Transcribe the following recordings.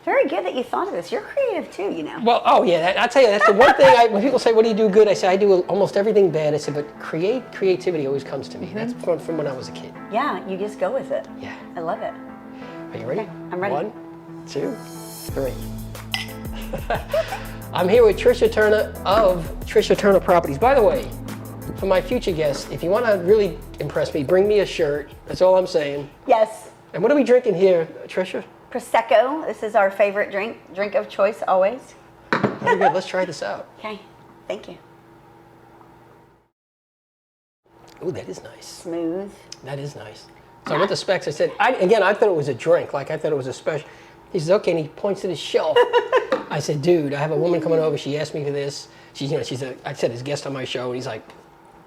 Very good that you thought of this. You're creative too, you know. Well, oh yeah, I tell you, that's the one thing. When people say, "What do you do good?" I say, "I do almost everything bad." I said, "But creativity always comes to me." That's from when I was a kid. Yeah, you just go with it. Yeah. I love it. Are you ready? Okay, I'm ready. 1, 2, 3. I'm here with Tricia Turner of Tricia Turner Properties. By the way, for my future guests, if you want to really impress me, bring me a shirt. That's all I'm saying. Yes. And what are we drinking here, Tricia? Prosecco. This is our favorite drink of choice always. Very good. Let's try this out. Okay. Thank you. Oh, that is nice. Smooth. That is nice. So I went to Specs. I said, I thought it was a drink. Like, I thought it was a special. He says, okay, and he points to the shelf. I said, dude, I have a woman coming over. She asked me for this. I said, his guest on my show. And he's like,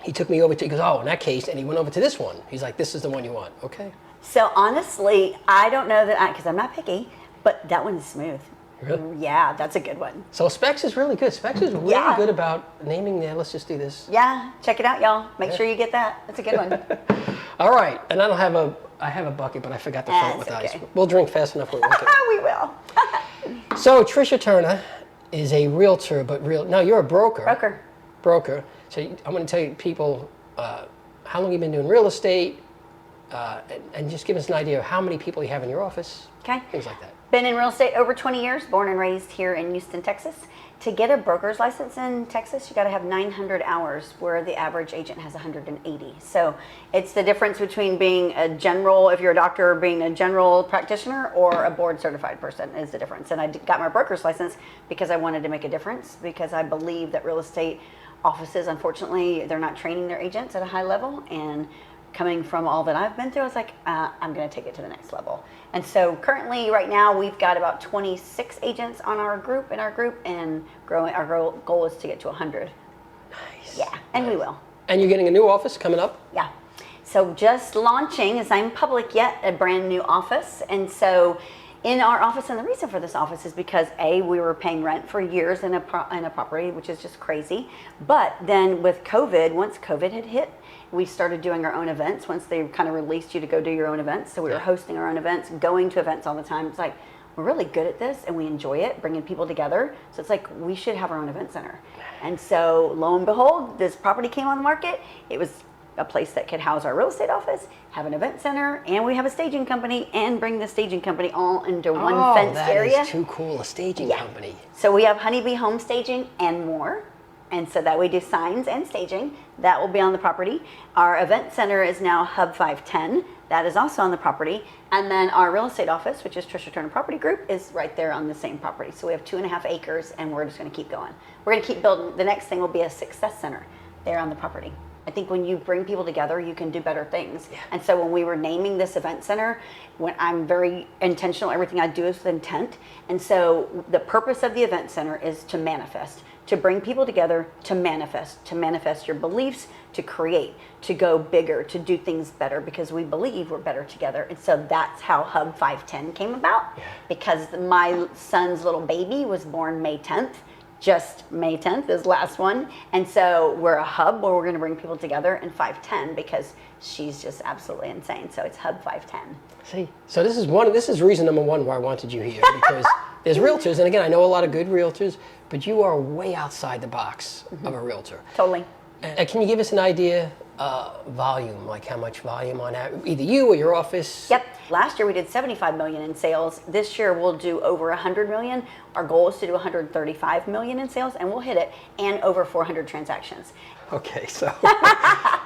he took me over to, he goes, oh, in that case. And he went over to this one. He's like, this is the one you want. Okay. So honestly, I don't know that because I'm not picky, but that one is smooth. Really? Yeah, that's a good one. So Specs is really good. Specs is really good about naming there. Let's just do this. Yeah, check it out, y'all. Make sure you get that. That's a good one. All right. And I have a bucket, but I forgot to fill it with ice. We'll drink fast enough. We will. So Tricia Turner is a realtor, but no, you're a broker. Broker. So I'm going to tell you people how long you've been doing real estate, and just give us an idea of how many people you have in your office. Okay. Things like that. Been in real estate over 20 years, born and raised here in Houston, Texas. To get a broker's license in Texas, you got to have 900 hours, where the average agent has 180. So it's the difference between being a general, if you're a doctor, being a general practitioner, or a board certified person is the difference. And I got my broker's license because I wanted to make a difference, because I believe that real estate offices, unfortunately, they're not training their agents at a high level. And coming from all that I've been through, I was like, I'm going to take it to the next level. And so currently, right now, we've got about 26 agents in our group, and growing. Our goal is to get to 100. Nice. Yeah, and we will. And you're getting a new office coming up? Yeah. So just launching, as I'm public yet, a brand new office. And so in our office, and the reason for this office is because we were paying rent for years in a property, which is just crazy. But then with COVID, once COVID had hit, we started doing our own events once they kind of released you to go do your own events. So we were hosting our own events, going to events all the time. It's like, we're really good at this and we enjoy it, bringing people together. So it's like, we should have our own event center. And so lo and behold, this property came on the market. It was a place that could house our real estate office, have an event center, and we have a staging company, and bring the staging company all into one fenced area. That is too cool, a staging company. So we have Honeybee Home Staging and more. And so that we do signs and staging. That will be on the property. Our event center is now Hub 510. That is also on the property. And then our real estate office, which is Tricia Turner Property Group, is right there on the same property. So we have 2.5 acres, and we're just going to keep going. We're going to keep building. The next thing will be a success center there on the property. I think when you bring people together, you can do better things. Yeah. And so when we were naming this event center, when I'm very intentional, everything I do is with intent. And so the purpose of the event center is to manifest, to bring people together, to manifest your beliefs, to create, to go bigger, to do things better, because we believe we're better together. And so that's how Hub 510 came about, because my son's little baby was born May 10th. Just May 10th is last one. And so we're a hub where we're going to bring people together in 510, because she's just absolutely insane. So it's Hub 510. See, so this is reason number one why I wanted you here, because there's realtors, and again, I know a lot of good realtors, but you are way outside the box of a realtor. Totally. Can you give us an idea, volume, like how much volume on that, either you or your office? Yep. Last year we did 75 million in sales. This year we'll do over 100 million. Our goal is to do 135 million in sales, and we'll hit it, and over 400 transactions. Okay, so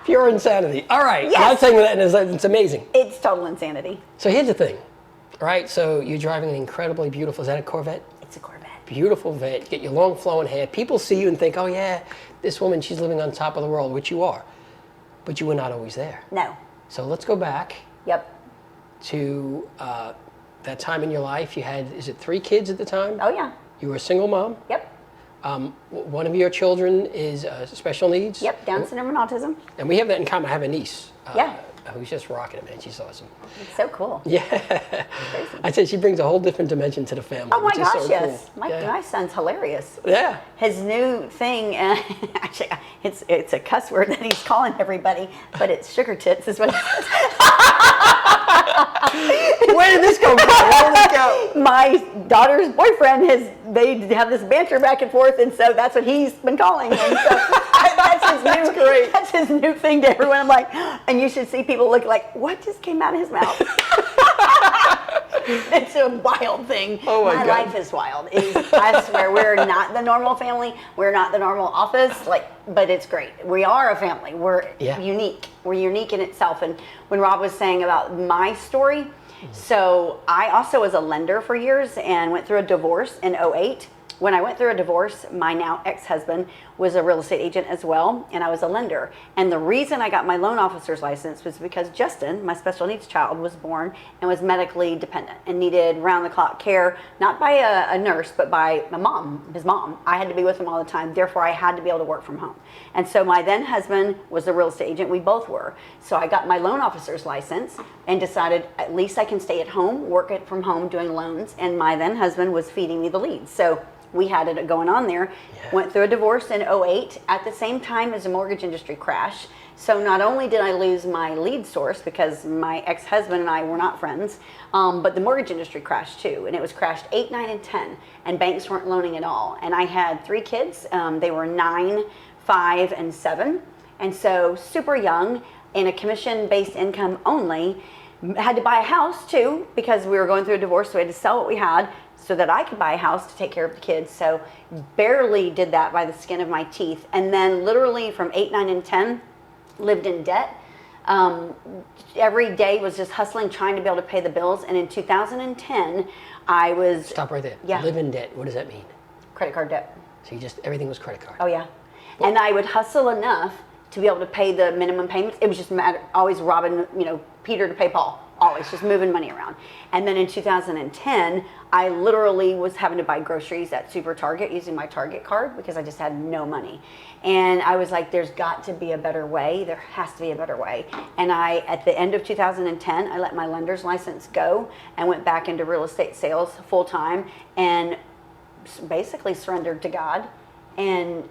pure insanity. All right, Yes. I'm not saying that, and it's amazing. It's total insanity. So here's the thing, all right? So you're driving an incredibly beautiful, is that a Corvette? It's a Corvette. Beautiful vet. You get your long flowing hair. People see you and think, oh yeah, this woman, she's living on top of the world, which you are. But you were not always there. No. So let's go back Yep. to that time in your life. You had, is it 3 kids at the time? Oh yeah. You were a single mom. Yep. One of your children is special needs. Yep. Down syndrome and autism. And we have that in common. I have a niece. Yeah. Who's just rocking it, man. She's awesome. It's so cool. Yeah. I'd say she brings a whole different dimension to the family. Oh my gosh, so yes. Cool. My son's hilarious. Yeah. His new thing, actually, it's a cuss word that he's calling everybody, but it's sugar tits is what he says. Where did this come from? Where did it go? my daughter's boyfriend they have this banter back and forth, and so that's what he's been calling. And so that's his new thing to everyone. I'm like, and you should see people look like, what just came out of his mouth? It's a wild thing. Oh my God. Life is wild. I swear, we're not the normal family. We're not the normal office. But it's great. We are a family. We're unique. We're unique in itself. And when Rob was saying about my story, so I also was a lender for years and went through a divorce in '08. When I went through a divorce, my now ex-husband was a real estate agent as well, and I was a lender. And the reason I got my loan officer's license was because Justin, my special needs child, was born and was medically dependent and needed round-the-clock care, not by a nurse, but by his mom. I had to be with him all the time, therefore I had to be able to work from home. And so my then husband was a real estate agent, we both were. So I got my loan officer's license and decided at least I can stay at home, work it from home doing loans, and my then husband was feeding me the leads. So we had it going on there. Went through a divorce in '08 at the same time as the mortgage industry crash. So not only did I lose my lead source because my ex-husband and I were not friends, but the mortgage industry crashed too. And it was crashed 8, 9, and 10. And banks weren't loaning at all. And I had 3 kids. They were 9, 5, and 7. And so super young in a commission-based income only. Had to buy a house too because we were going through a divorce. So we had to sell what we had so that I could buy a house to take care of the kids. So barely did that by the skin of my teeth. And then literally from 8, 9, and 10, lived in debt. Every day was just hustling, trying to be able to pay the bills. And in 2010, I was... Stop right there. Yeah. Live in debt. What does that mean? Credit card debt. So everything was credit card. Oh, yeah. And I would hustle enough to be able to pay the minimum payments. It was just always robbing, Peter to pay Paul. Always just moving money around. And then in 2010, I literally was having to buy groceries at Super Target using my Target card because I just had no money. And I was like, there's got to be a better way. There has to be a better way. And at the end of 2010, I let my lender's license go and went back into real estate sales full time and basically surrendered to God and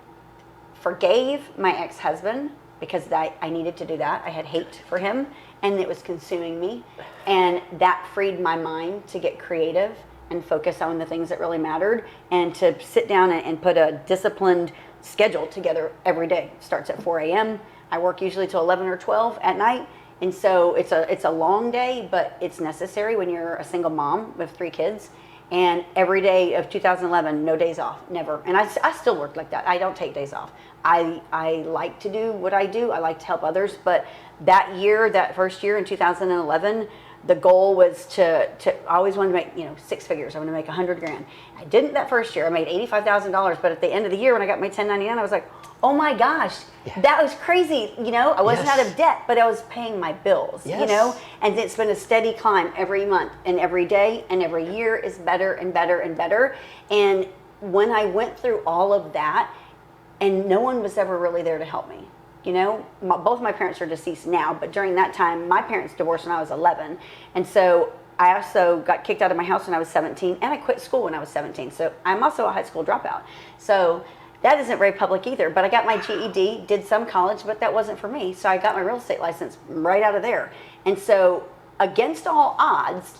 forgave my ex-husband because I needed to do that. I had hate for him and it was consuming me. And that freed my mind to get creative and focus on the things that really mattered and to sit down and put a disciplined schedule together every day. It starts at 4 a.m. I work usually till 11 or 12 at night. And so it's a long day, but it's necessary when you're a single mom with 3 kids. And every day of 2011, no days off, never. And I still work like that. I don't take days off. I like to do what I do. I like to help others. But that first year in 2011, the goal was to I always wanted to make 6 figures. I wanted to make $100,000. I didn't that first year. I made $85,000. But at the end of the year, when I got my 1099, I was like, oh my gosh, that was crazy. I wasn't out of debt, but I was paying my bills. And it's been a steady climb every month and every day and every year is better and better and better. And when I went through all of that, and no one was ever really there to help me. Both my parents are deceased now, but during that time, my parents divorced when I was 11. And so I also got kicked out of my house when I was 17, and I quit school when I was 17. So I'm also a high school dropout. So that isn't very public either, but I got my GED, did some college, but that wasn't for me. So I got my real estate license right out of there. And so against all odds,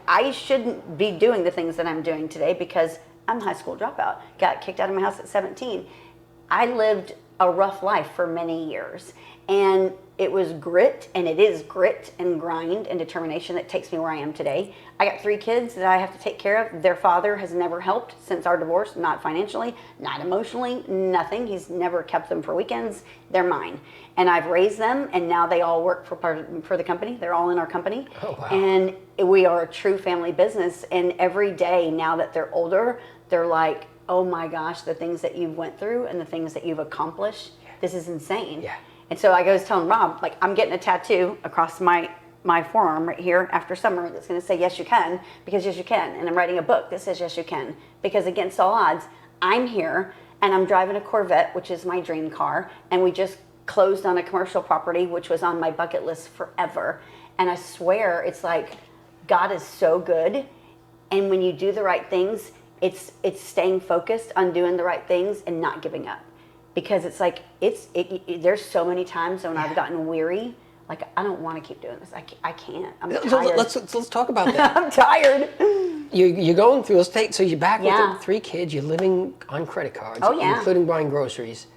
I shouldn't be doing the things that I'm doing today because I'm a high school dropout. Got kicked out of my house at 17. I lived a rough life for many years, and it was grit, and it is grit and grind and determination that takes me where I am today. I got 3 kids that I have to take care of. Their father has never helped since our divorce, not financially, not emotionally, nothing. He's never kept them for weekends. They're mine, and I've raised them, and now they all work for the company. They're all in our company. Oh, wow. And we are a true family business, and every day now that they're older, they're like, oh my gosh, the things that you've went through and the things that you've accomplished, this is insane. Yeah. And so I was telling Rob, I'm getting a tattoo across my forearm right here after summer that's going to say, yes, you can, because yes, you can. And I'm writing a book that says, yes, you can, because against all odds, I'm here and I'm driving a Corvette, which is my dream car. And we just closed on a commercial property, which was on my bucket list forever. And I swear, it's like, God is so good. And when you do the right things, it's staying focused on doing the right things and not giving up, because it's like there's so many times when I've gotten weary, I don't want to keep doing this. I can't. I'm tired. Let's talk about that. I'm tired. you're going through, so you're back Yeah. with the 3 kids, you're living on credit cards, Oh, yeah. including buying groceries.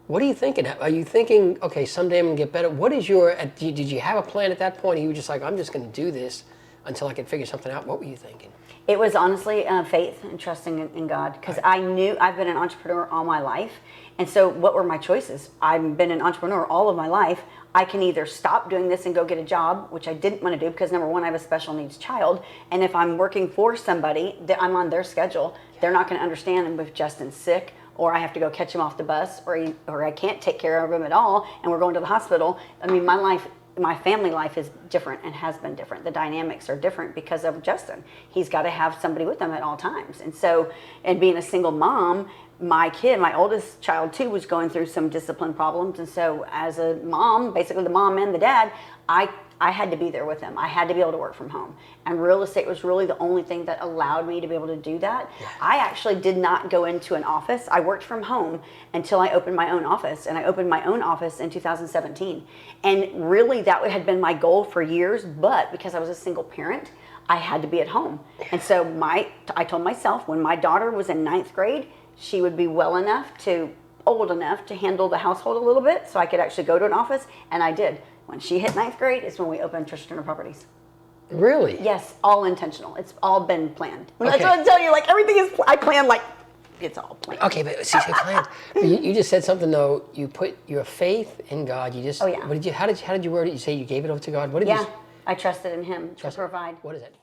What are you thinking? Are you thinking, okay, someday I'm going to get better? What is did you have a plan at that point? Or you were just like, I'm just going to do this until I can figure something out? What were you thinking? It was honestly faith and trusting in God, because I knew I've been an entrepreneur all my life. And so what were my choices? I've been an entrepreneur all of my life. I can either stop doing this and go get a job, which I didn't want to do because number one, I have a special needs child. And if I'm working for somebody, I'm on their schedule. They're not going to understand if Justin's sick, or I have to go catch him off the bus, or I can't take care of him at all and we're going to the hospital. I mean, my family life is different and has been different. The dynamics are different because of Justin. He's got to have somebody with him at all times. And so, and being a single mom, my oldest child too, was going through some discipline problems. And so as a mom, basically the mom and the dad, I had to be there with him. I had to be able to work from home. And real estate was really the only thing that allowed me to be able to do that. Yeah. I actually did not go into an office. I worked from home until I opened my own office. And I opened my own office in 2017. And really that had been my goal for years. But because I was a single parent, I had to be at home. And so I told myself when my daughter was in 9th grade, she would be old enough to handle the household a little bit so I could actually go to an office. And I did. When she hit 9th grade is when we opened Tricia Turner Properties. Really? Yes, all intentional. It's all been planned. Okay. That's what I tell you. Like everything is, I plan like it's all planned. Okay, but see, planned. But you just said something though. You put your faith in God. You just. Oh yeah. How did you word it? You say you gave it over to God. What did you? I trusted in Him to provide. What is it?